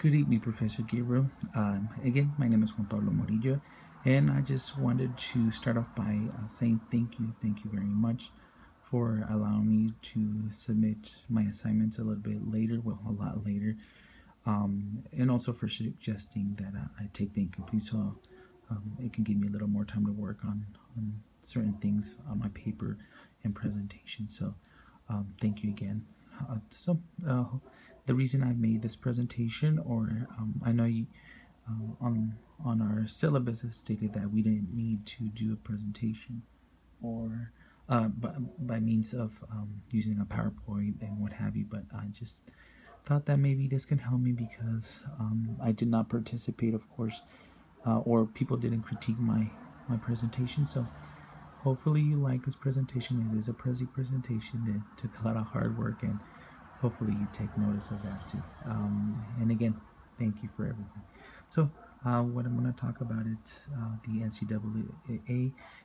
Good evening, Professor Gabriel. Again, my name is Juan Pablo Morillo, and I just wanted to start off by saying thank you very much for allowing me to submit my assignments a little bit later, well, a lot later, and also for suggesting that I take the incomplete so it can give me a little more time to work on certain things on my paper and presentation. So thank you again. The reason I made this presentation, or I know you, on our syllabus it stated that we didn't need to do a presentation, or by means of using a PowerPoint and what have you. But I just thought that maybe this can help me because I did not participate, of course, or people didn't critique my presentation. So hopefully you like this presentation. It is a presentation. It took a lot of hard work, and hopefully you take notice of that too. And again, thank you for everything. So what I'm going to talk about is the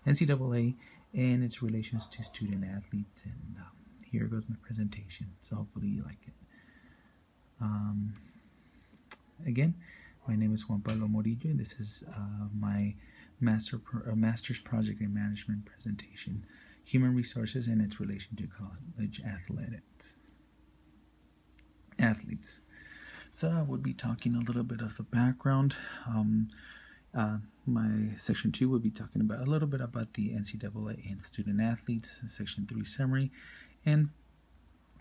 NCAA and its relations to student athletes. And here goes my presentation. So hopefully you like it. Again, my name is Juan Pablo Morillo, and this is my master's project in management presentation, human resources and its relation to college athletes. So I would be talking a little bit of the background. My section 2 would be talking about a little bit about the NCAA and student athletes. Section 3 summary, and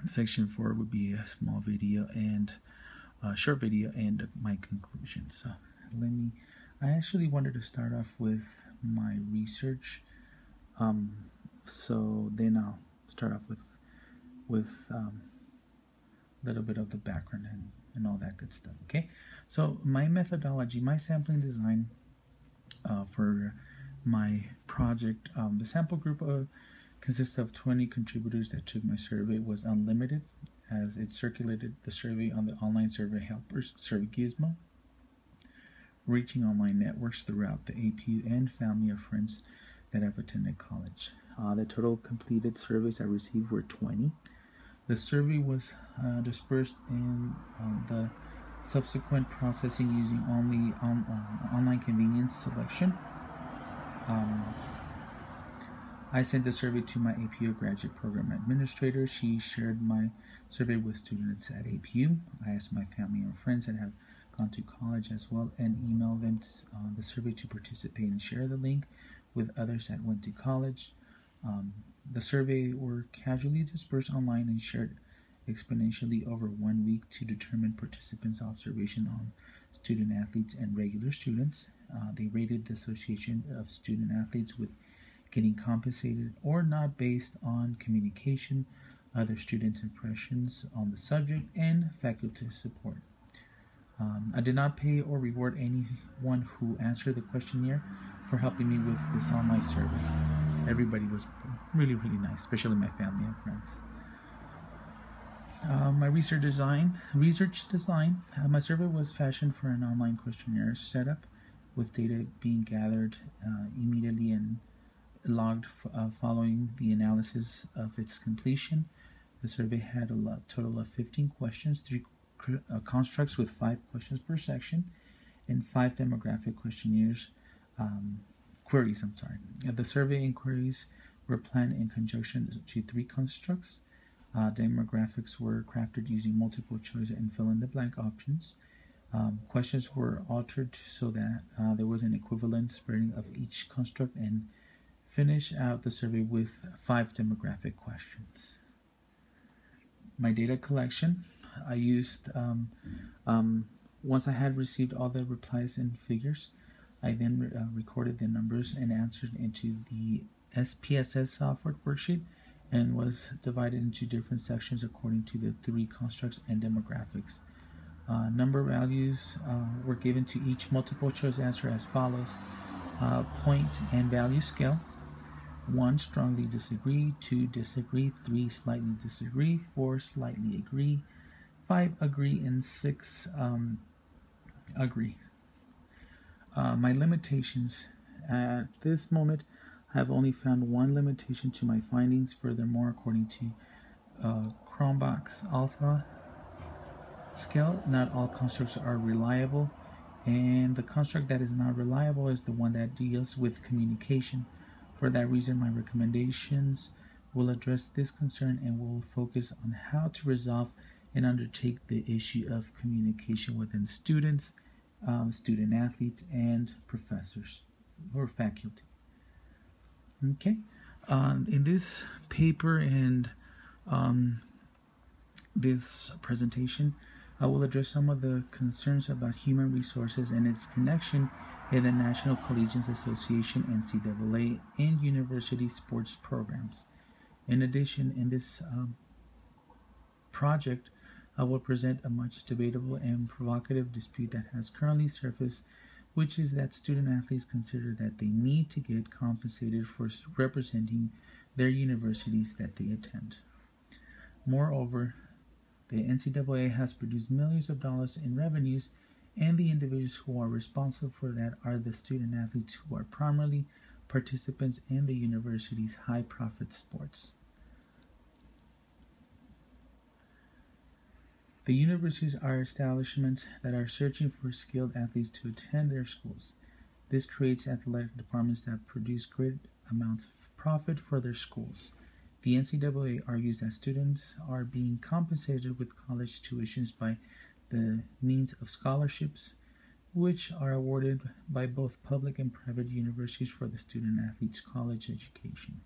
section 4 would be a small video and a short video and my conclusion. So I actually wanted to start off with my research. So then I'll start off with a little bit of the background and all that good stuff. Okay, so my methodology, my sampling design for my project, the sample group consists of 20 contributors that took my survey, was unlimited, as it circulated the survey on the online survey helpers, Survey Gizmo, reaching online networks throughout the APU and family of friends that have attended college. The total completed surveys I received were 20. The survey was dispersed in the subsequent processing using only online convenience selection. I sent the survey to my APU graduate program administrator. She shared my survey with students at APU. I asked my family and friends that have gone to college as well, and emailed them the survey to participate and share the link with others that went to college. The survey were casually dispersed online and shared exponentially over 1 week to determine participants' observation on student athletes and regular students. They rated the association of student athletes with getting compensated or not based on communication, other students' impressions on the subject, and faculty support. I did not pay or reward anyone who answered the questionnaire for helping me with this online survey. Everybody was really nice, especially my family and friends. My research design. My survey was fashioned for an online questionnaire setup, with data being gathered immediately and logged following the analysis of its completion. The survey had a total of 15 questions, 3 constructs with 5 questions per section, and 5 demographic queries. The survey inquiries were planned in conjunction to 3 constructs. Demographics were crafted using multiple choice and fill-in-the-blank options. Questions were altered so that there was an equivalent spreading of each construct, and finish out the survey with 5 demographic questions. My data collection. I used, once I had received all the replies and figures, I then recorded the numbers and answers into the SPSS software worksheet, and was divided into different sections according to the 3 constructs and demographics. Number values were given to each multiple choice answer as follows: point and value scale. 1, strongly disagree. 2, disagree. 3, slightly disagree. 4, slightly agree. 5, agree. And 6, agree. My limitations. At this moment, I have only found one limitation to my findings. Furthermore, according to Chromebox Alpha, scale. Not all constructs are reliable, and the construct that is not reliable is the one that deals with communication. For that reason, my recommendations will address this concern and will focus on how to resolve and undertake the issue of communication within students, student athletes, and professors or faculty. Okay, in this paper and um, this presentation, I will address some of the concerns about human resources and its connection in the National Collegiate Association (NCAA) and university sports programs. In addition, in this project, I will present a much debatable and provocative dispute that has currently surfaced, which is that student athletes consider that they need to get compensated for representing their universities that they attend. Moreover, the NCAA has produced millions of dollars in revenues, and the individuals who are responsible for that are the student athletes who are primarily participants in the university's high-profit sports. The universities are establishments that are searching for skilled athletes to attend their schools. This creates athletic departments that produce great amounts of profit for their schools. The NCAA argues that students are being compensated with college tuitions by the means of scholarships, which are awarded by both public and private universities for the student athletes' college education.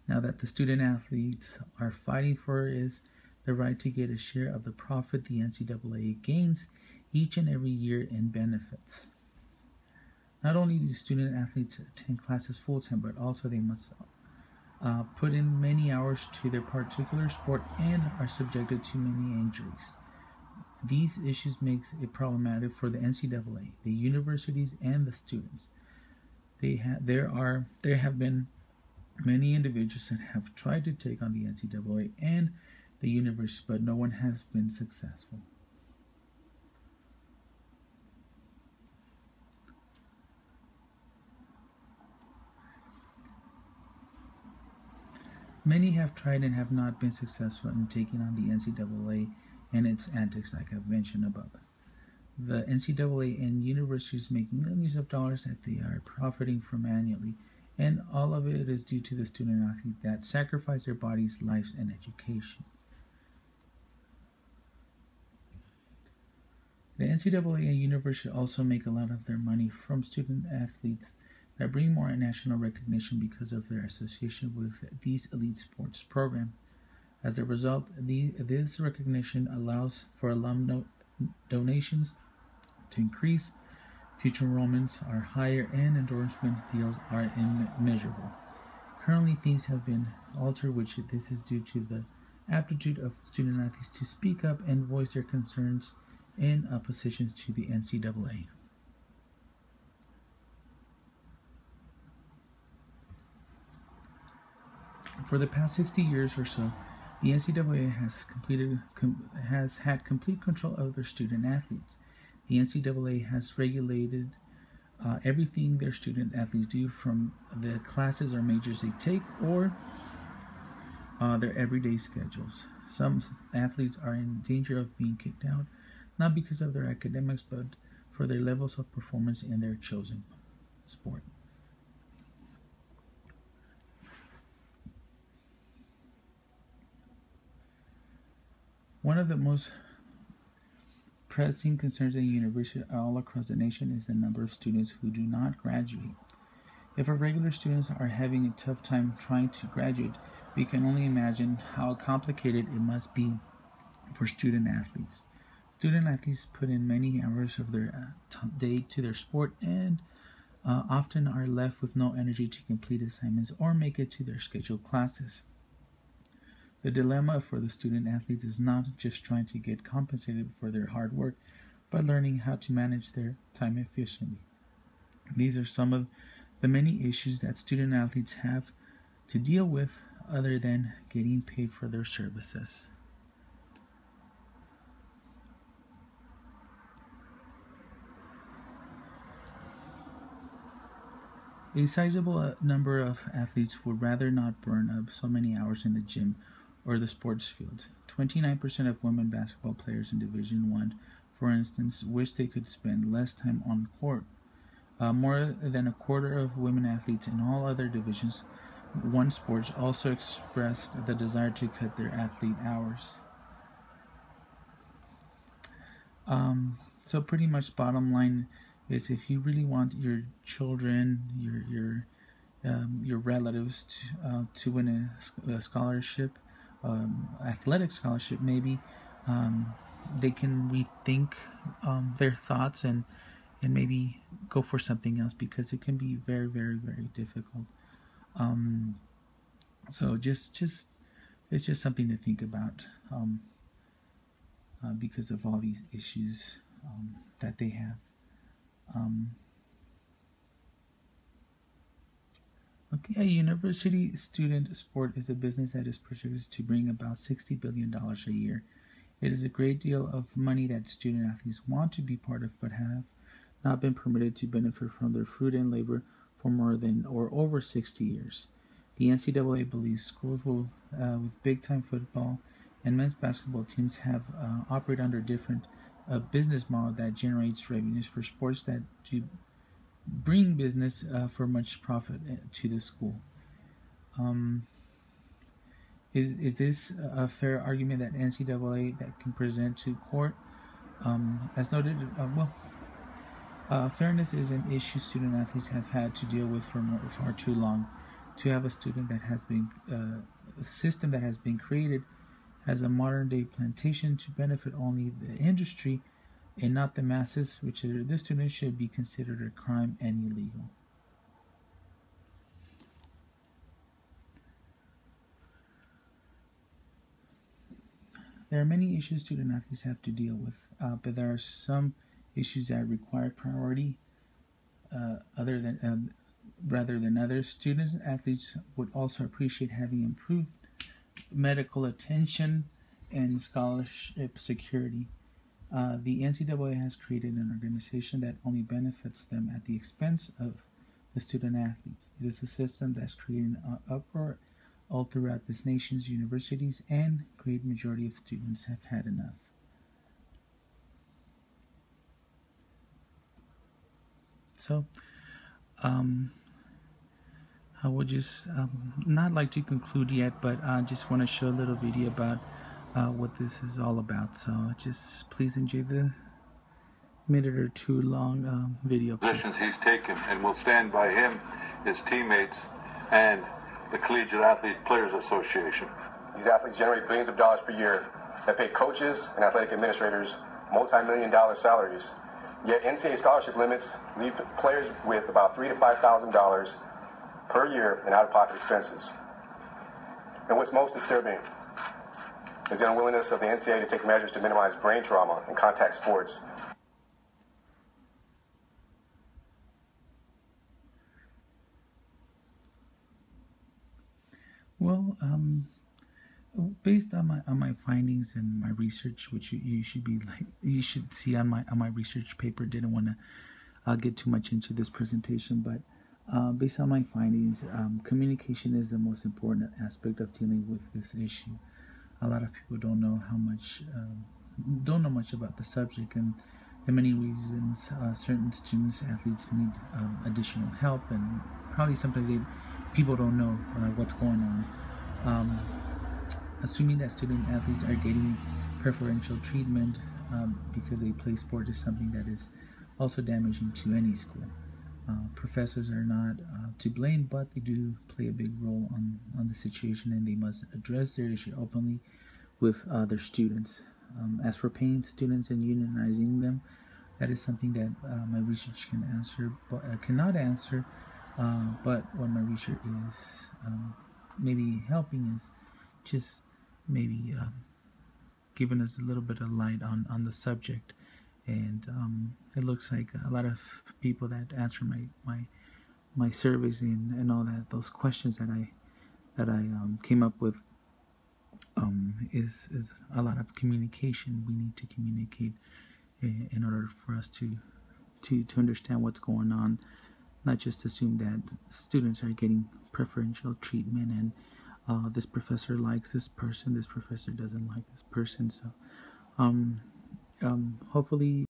Now, that the student athletes are fighting for is the right to get a share of the profit the NCAA gains each and every year in benefits. Not only do student athletes attend classes full-time, but also they must put in many hours to their particular sport and are subjected to many injuries. These issues makes it problematic for the NCAA, the universities, and the students. There have been many individuals that have tried to take on the NCAA and the university, but no one has been successful. Many have tried and have not been successful in taking on the NCAA and its antics, like I've mentioned above. The NCAA and universities make millions of dollars that they are profiting from annually, and all of it is due to the student athlete that sacrifice their bodies, lives, and education. The NCAA and university also make a lot of their money from student athletes that bring more national recognition because of their association with these elite sports programs. As a result, this recognition allows for alum donations to increase, future enrollments are higher, and endorsement deals are immeasurable. Currently, things have been altered, which this is due to the aptitude of student athletes to speak up and voice their concerns in opposition to the NCAA. For the past 60 years or so, the NCAA has had complete control of their student athletes. The NCAA has regulated everything their student athletes do, from the classes or majors they take or their everyday schedules. Some athletes are in danger of being kicked out, not because of their academics, but for their levels of performance in their chosen sport. One of the most pressing concerns in universities all across the nation is the number of students who do not graduate. If our regular students are having a tough time trying to graduate, we can only imagine how complicated it must be for student athletes. Student athletes put in many hours of their day to their sport and often are left with no energy to complete assignments or make it to their scheduled classes. The dilemma for the student athletes is not just trying to get compensated for their hard work, but learning how to manage their time efficiently. These are some of the many issues that student athletes have to deal with other than getting paid for their services. A sizable number of athletes would rather not burn up so many hours in the gym or the sports field. 29% of women basketball players in Division One, for instance, wish they could spend less time on court. More than a quarter of women athletes in all other divisions one sports also expressed the desire to cut their athlete hours. So pretty much bottom line is, if you really want your children, your relatives to win a scholarship, athletic scholarship maybe, they can rethink their thoughts and maybe go for something else, because it can be very, very, very difficult. So just it's just something to think about, because of all these issues that they have. Okay, a university student sport is a business that is projected to bring about $60 billion a year. It is a great deal of money that student athletes want to be part of, but have not been permitted to benefit from their fruit and labor for more than or over 60 years. The NCAA believes schools will, with big-time football and men's basketball teams, have operate under different business model that generates revenues for sports that do bring business for much profit to the school. Is this a fair argument that NCAA that can present to court? As noted, fairness is an issue student athletes have had to deal with for far too long. To have a student that has been a system that has been created as a modern day plantation to benefit only the industry and not the masses, which this student should be considered a crime and illegal. There are many issues student athletes have to deal with, but there are some issues that require priority rather than others. Student athletes would also appreciate having improved medical attention and scholarship security. The NCAA has created an organization that only benefits them at the expense of the student athletes. It is a system that's creating an uproar all throughout this nation's universities, and great majority of students have had enough. So, I would just not like to conclude yet, but I just want to show a little video about what this is all about. So just please enjoy the minute or two long video. Positions he's taken, and will stand by him, his teammates, and the Collegiate Athletes Players Association. These athletes generate billions of dollars per year that pay coaches and athletic administrators multi-million-dollar salaries. Yet NCAA scholarship limits leave players with about $3,000 to $5,000 per year in out-of-pocket expenses. And what's most disturbing is the unwillingness of the NCAA to take measures to minimize brain trauma in contact sports. Well, based on my findings and my research, which you should see on my research paper. Didn't want to get too much into this presentation, but based on my findings, communication is the most important aspect of dealing with this issue. A lot of people don't know much about the subject, and there are many reasons certain students, athletes need additional help, and probably sometimes people don't know what's going on. Assuming that student athletes are getting preferential treatment because they play sport is something that is also damaging to any school. Professors are not to blame, but they do play a big role on the situation, and they must address their issue openly with their students. As for paying students and unionizing them, that is something that my research can answer, but cannot answer. But what my research is maybe helping is just maybe giving us a little bit of light on the subject. And it looks like a lot of people that answer my surveys and all that, those questions that I came up with, is a lot of communication. We need to communicate in order for us to understand what's going on, not just assume that students are getting preferential treatment and this professor likes this person, this professor doesn't like this person. So hopefully